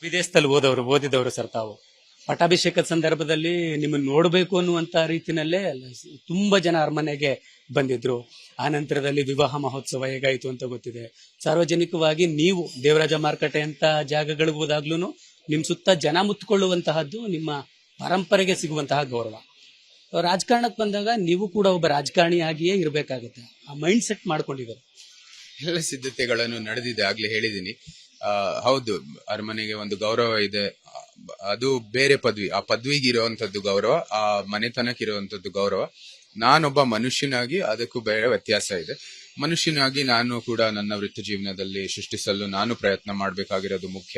ವಿದೇಶದಲ್ಲಿ ಓದಿದವರು ಸರ್ ತಾವು. ಪಟ್ಟಾಭಿಷೇಕದ ಸಂದರ್ಭದಲ್ಲಿ ನಿಮ್ಮನ್ನು ನೋಡಬೇಕು ಅನ್ನುವಂತ ರೀತಿನಲ್ಲೇ ತುಂಬಾ ಜನ ಅರಮನೆಗೆ ಬಂದಿದ್ರು. ಆ ನಂತರದಲ್ಲಿ ವಿವಾಹ ಮಹೋತ್ಸವ ಹೇಗಾಯಿತು ಅಂತ ಗೊತ್ತಿದೆ. ಸಾರ್ವಜನಿಕವಾಗಿ ನೀವು ದೇವರಾಜ ಮಾರುಕಟ್ಟೆ ಅಂತ ಜಾಗಗಳಿಗೆ ಹೋದಾಗ್ಲೂ ನಿಮ್ ಸುತ್ತ ಜನ ಮುತ್ಕೊಳ್ಳುವಂತಹದ್ದು ನಿಮ್ಮ ಪರಂಪರೆಗೆ ಸಿಗುವಂತಹ ಗೌರವ. ರಾಜಕಾರಣಕ್ಕೆ ಬಂದಾಗ ನೀವು ಕೂಡ ಒಬ್ಬ ರಾಜಕಾರಣಿಯಾಗಿಯೇ ಇರಬೇಕಾಗುತ್ತೆ. ಆ ಮೈಂಡ್ ಸೆಟ್ ಮಾಡ್ಕೊಂಡಿದ್ದಾರೆ. ಎಲ್ಲ ಸಿದ್ಧತೆಗಳನ್ನು ನಡೆದಿದೆ, ಆಗ್ಲೇ ಹೇಳಿದೀನಿ. ಹೌದು, ಅರಮನೆಗೆ ಒಂದು ಗೌರವ ಇದೆ. ಅದು ಬೇರೆ ಪದವಿ, ಆ ಪದವಿಗೆ ಇರುವಂತದ್ದು ಗೌರವ, ಆ ಮನೆತನಕ್ಕೆ ಇರುವಂತದ್ದು ಗೌರವ. ನಾನೊಬ್ಬ ಮನುಷ್ಯನಾಗಿ ಅದಕ್ಕೂ ಬೇರೆ ವ್ಯತ್ಯಾಸ ಇದೆ. ಮನುಷ್ಯನಾಗಿ ನಾನು ಕೂಡ ನನ್ನ ವೃತ್ತಿ ಜೀವನದಲ್ಲಿ ಸೃಷ್ಟಿಸಲು ನಾನು ಪ್ರಯತ್ನ ಮಾಡಬೇಕಾಗಿರೋದು ಮುಖ್ಯ.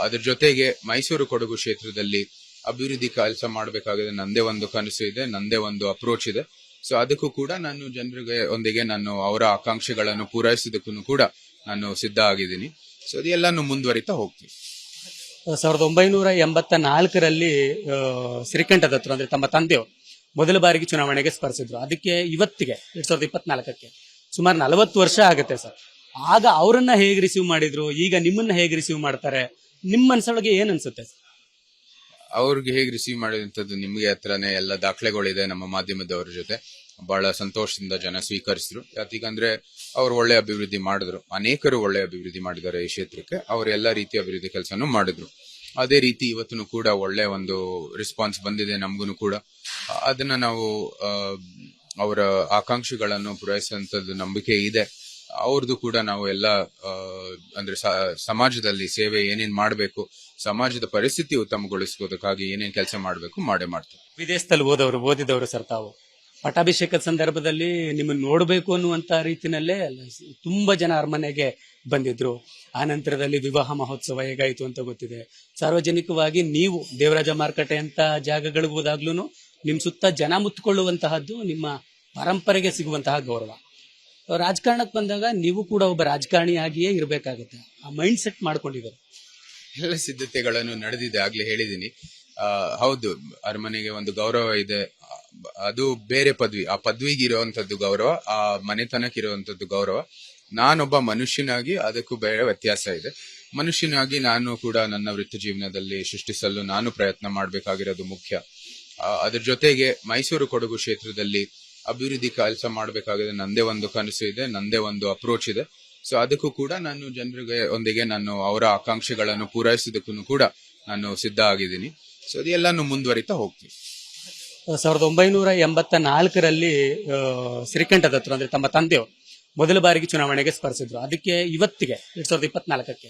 ಅದ್ರ ಜೊತೆಗೆ ಮೈಸೂರು ಕೊಡಗು ಕ್ಷೇತ್ರದಲ್ಲಿ ಅಭಿವೃದ್ಧಿ ಕೆಲಸ ಮಾಡಬೇಕಾಗಿದೆ. ನಂದೇ ಒಂದು ಕನಸು ಇದೆ, ನಂದೇ ಒಂದು ಅಪ್ರೋಚ್ ಇದೆ. ಸೊ ಅದಕ್ಕೂ ಕೂಡ ನಾನು ಜನರಿಗೆ ಒಂದಿಗೆ ನಾನು ಅವರ ಆಕಾಂಕ್ಷೆಗಳನ್ನು ಪೂರೈಸೋದಕ್ಕೂ ಕೂಡ ನಾನು ಸಿದ್ಧ ಆಗಿದ್ದೀನಿ. ಸೊ ಅದೆಲ್ಲಾನು ಮುಂದುವರಿತಾ ಹೋಗ್ತೀವಿ. 1984ರಲ್ಲಿ ಶ್ರೀಕಂಠ ದತ್ತರು ಅಂದ್ರೆ ತಮ್ಮ ತಂದೆಯವರು ಮೊದಲ ಬಾರಿಗೆ ಚುನಾವಣೆಗೆ ಸ್ಪರ್ಶಿದ್ರು. ಅದಕ್ಕೆ ಇವತ್ತಿಗೆ 2024ಕ್ಕೆ ಸುಮಾರು 40 ವರ್ಷ ಆಗುತ್ತೆ ಸರ್. ಆಗ ಅವರನ್ನ ಹೇಗೆ ರಿಸೀವ್ ಮಾಡಿದ್ರು, ಈಗ ನಿಮ್ಮನ್ನ ಹೇಗೆ ರಿಸೀವ್ ಮಾಡ್ತಾರೆ, ನಿಮ್ಮ ಮನಸ್ಸೊಳಗೆ ಏನ್ ಅನ್ಸುತ್ತೆ ಸರ್? ಅವ್ರಿಗೆ ಹೇಗೆ ರಿಸೀವ್ ಮಾಡಿದಂಥದ್ದು ನಿಮ್ಗೆ ಹತ್ರನೇ ಎಲ್ಲ ದಾಖಲೆಗಳಿದೆ. ನಮ್ಮ ಮಾಧ್ಯಮದವ್ರ ಜೊತೆ ಬಹಳ ಸಂತೋಷದಿಂದ ಜನ ಸ್ವೀಕರಿಸಿದ್ರು. ಯಾಕಂದ್ರೆ ಅವ್ರು ಒಳ್ಳೆ ಅಭಿವೃದ್ಧಿ ಮಾಡಿದ್ರು, ಅನೇಕರು ಒಳ್ಳೆ ಅಭಿವೃದ್ಧಿ ಮಾಡಿದ್ದಾರೆ ಈ ಕ್ಷೇತ್ರಕ್ಕೆ. ಅವ್ರು ಎಲ್ಲ ರೀತಿಯ ಅಭಿವೃದ್ಧಿ ಕೆಲಸನೂ ಮಾಡಿದ್ರು. ಅದೇ ರೀತಿ ಇವತ್ತು ಕೂಡ ಒಳ್ಳೆ ಒಂದು ರೆಸ್ಪಾನ್ಸ್ ಬಂದಿದೆ ನಮಗೂ ಕೂಡ. ಅದನ್ನ ನಾವು ಅವರ ಆಕಾಂಕ್ಷೆಗಳನ್ನು ಪೂರೈಸುವಂತದ್ದು ನಂಬಿಕೆ ಇದೆ. ಅವ್ರದ್ದು ಕೂಡ ನಾವು ಎಲ್ಲ ಅಂದ್ರೆ ಸಮಾಜದಲ್ಲಿ ಸೇವೆ ಏನೇನ್ ಮಾಡಬೇಕು, ಸಮಾಜದ ಪರಿಸ್ಥಿತಿ ಉತ್ತಮಗೊಳಿಸೋದಕ್ಕಾಗಿ ಏನೇನ್ ಕೆಲಸ ಮಾಡಬೇಕು ಮಾಡೇ ಮಾಡ್ತೀವಿ. ವಿದೇಶದಲ್ಲಿ ಓದಿದವರು ಸರ್ ತಾವು. ಪಟ್ಟಾಭಿಷೇಕದ ಸಂದರ್ಭದಲ್ಲಿ ನಿಮ್ಮನ್ನು ನೋಡಬೇಕು ಅನ್ನುವಂತ ರೀತಿನಲ್ಲೇ ತುಂಬಾ ಜನ ಅರಮನೆಗೆ ಬಂದಿದ್ರು. ಆ ನಂತರದಲ್ಲಿ ವಿವಾಹ ಮಹೋತ್ಸವ ಹೇಗಾಯಿತು ಅಂತ ಗೊತ್ತಿದೆ. ಸಾರ್ವಜನಿಕವಾಗಿ ನೀವು ದೇವರಾಜ ಮಾರುಕಟ್ಟೆ ಅಂತ ಜಾಗಗಳಿಗೆ ಹೋದಾಗ್ಲೂ ನಿಮ್ ಸುತ್ತ ಜನ ಮುತ್ಕೊಳ್ಳುವಂತಹದ್ದು ನಿಮ್ಮ ಪರಂಪರೆಗೆ ಸಿಗುವಂತಹ ಗೌರವ. ರಾಜಕಾರಣಕ್ಕೆ ಬಂದಾಗ ನೀವು ಕೂಡ ಒಬ್ಬ ರಾಜಕಾರಣಿಯಾಗಿಯೇ ಇರಬೇಕಾಗುತ್ತೆ. ಆ ಮೈಂಡ್ ಸೆಟ್ ಮಾಡ್ಕೊಂಡಿದ್ದಾರೆ. ಎಲ್ಲ ಸಿದ್ಧತೆಗಳನ್ನು ನಡೆದಿದೆ, ಆಗ್ಲೇ ಹೇಳಿದೀನಿ. ಹೌದು, ಅರಮನೆಗೆ ಒಂದು ಗೌರವ ಇದೆ. ಅದು ಬೇರೆ ಪದವಿ, ಆ ಪದವಿಗೆ ಇರುವಂತದ್ದು ಗೌರವ, ಆ ಮನೆತನಕ್ಕೆ ಇರುವಂತದ್ದು ಗೌರವ. ನಾನೊಬ್ಬ ಮನುಷ್ಯನಾಗಿ ಅದಕ್ಕೂ ಬೇರೆ ವ್ಯತ್ಯಾಸ ಇದೆ. ಮನುಷ್ಯನಾಗಿ ನಾನು ಕೂಡ ನನ್ನ ವೃತ್ತಿ ಜೀವನದಲ್ಲಿ ಸೃಷ್ಟಿಸಲು ನಾನು ಪ್ರಯತ್ನ ಮಾಡಬೇಕಾಗಿರೋದು ಮುಖ್ಯ. ಅದ್ರ ಜೊತೆಗೆ ಮೈಸೂರು ಕೊಡಗು ಕ್ಷೇತ್ರದಲ್ಲಿ ಅಭಿವೃದ್ಧಿ ಕೆಲಸ ಮಾಡಬೇಕಾಗಿದೆ. ನಂದೇ ಒಂದು ಕನಸು ಇದೆ, ನಂದೇ ಒಂದು ಅಪ್ರೋಚ್ ಇದೆ. ಸೊ ಅದಕ್ಕೂ ಕೂಡ ನಾನು ಜನರಿಗೆ ಒಂದಿಗೆ ನಾನು ಅವರ ಆಕಾಂಕ್ಷೆಗಳನ್ನು ಪೂರೈಸೋದಕ್ಕೂ ಕೂಡ ನಾನು ಸಿದ್ಧ ಆಗಿದ್ದೀನಿ. ಸೊ ಅದೆಲ್ಲಾನು ಮುಂದುವರಿತಾ ಹೋಗ್ತೀವಿ. 1984ರಲ್ಲಿ ಶ್ರೀಕಂಠ ದತ್ತರು ಅಂದ್ರೆ ತಮ್ಮ ತಂದೆಯವರು ಮೊದಲ ಬಾರಿಗೆ ಚುನಾವಣೆಗೆ ಸ್ಪರ್ಶಿದ್ರು. ಅದಕ್ಕೆ ಇವತ್ತಿಗೆ 2024ಕ್ಕೆ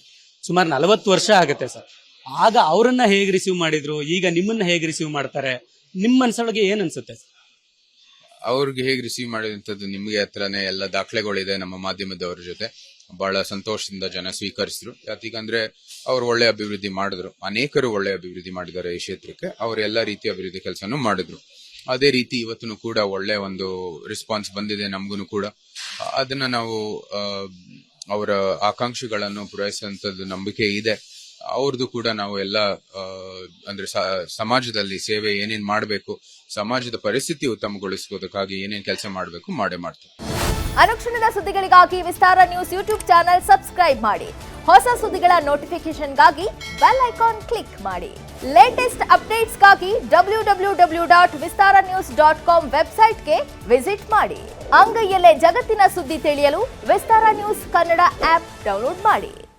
ಸುಮಾರು 40 ವರ್ಷ ಆಗುತ್ತೆ ಸರ್. ಆಗ ಅವರನ್ನ ಹೇಗೆ ರಿಸೀವ್ ಮಾಡಿದ್ರು, ಈಗ ನಿಮ್ಮನ್ನ ಹೇಗೆ ರಿಸೀವ್ ಮಾಡ್ತಾರೆ, ನಿಮ್ಮ ಮನಸ್ಸೊಳಗೆ ಏನ್ ಅನ್ಸುತ್ತೆ ಸರ್? ಅವ್ರಿಗೆ ಹೇಗೆ ರಿಸೀವ್ ಮಾಡಿದಂಥದ್ದು ನಿಮ್ಗೆ ಹತ್ರನೇ ಎಲ್ಲ ದಾಖಲೆಗಳಿದೆ. ನಮ್ಮ ಮಾಧ್ಯಮದವ್ರ ಜೊತೆ ಬಹಳ ಸಂತೋಷದಿಂದ ಜನ ಸ್ವೀಕರಿಸಿದ್ರು. ಯಾಕಂದ್ರೆ ಅವ್ರು ಒಳ್ಳೆ ಅಭಿವೃದ್ಧಿ ಮಾಡಿದ್ರು, ಅನೇಕರು ಒಳ್ಳೆ ಅಭಿವೃದ್ಧಿ ಮಾಡಿದ್ದಾರೆ ಈ ಕ್ಷೇತ್ರಕ್ಕೆ. ಅವ್ರು ಎಲ್ಲ ರೀತಿಯ ಅಭಿವೃದ್ಧಿ ಕೆಲಸನೂ ಮಾಡಿದ್ರು. ಅದೇ ರೀತಿ ಇವತ್ತು ಕೂಡ ಒಳ್ಳೆ ಒಂದು ರೆಸ್ಪಾನ್ಸ್ ಬಂದಿದೆ ನಮಗೂ ಕೂಡ. ಅದನ್ನ ನಾವು ಅವರ ಆಕಾಂಕ್ಷೆಗಳನ್ನು ಪೂರೈಸುವಂತದ್ದು ನಂಬಿಕೆ ಇದೆ. ಅವ್ರದ್ದು ಕೂಡ ನಾವು ಎಲ್ಲ ಅಂದ್ರೆ ಸಮಾಜದಲ್ಲಿ ಸೇವೆ ಏನೇನ್ ಮಾಡಬೇಕು, ಸಮಾಜದ ಪರಿಸ್ಥಿತಿ ಉತ್ತಮಗೊಳಿಸೋದಕ್ಕಾಗಿ ಏನೇನ್ ಕೆಲಸ ಮಾಡಬೇಕು ಮಾಡೇ ಮಾಡ್ತೀವಿ. ಅನುಕ್ಷಣದ ಸುದ್ದಿಗಳಿಗಾಗಿ ವಿಸ್ತಾರ ನ್ಯೂಸ್ ಯೂಟ್ಯೂಬ್ ಚಾನೆಲ್ ಸಬ್ಸ್ಕ್ರೈಬ್ ಮಾಡಿ. ಹೊಸ ಸುದ್ದಿಗಳ ನೋಟಿಫಿಕೇಶನ್ಗಾಗಿ ಬೆಲ್ ಐಕಾನ್ ಕ್ಲಿಕ್ ಮಾಡಿ. ಲೇಟೆಸ್ಟ್ ಅಪ್ಡೇಟ್ಸ್ಗಾಗಿ www.vistaranews.com ವೆಬ್ಸೈಟ್ಗೆ ವಿಸಿಟ್ ಮಾಡಿ. ಅಂಗೈಯಲ್ಲೇ ಜಗತ್ತಿನ ಸುದ್ದಿ ತಿಳಿಯಲು ವಿಸ್ತಾರ ನ್ಯೂಸ್ ಕನ್ನಡ ಆಪ್ ಡೌನ್ಲೋಡ್ ಮಾಡಿ.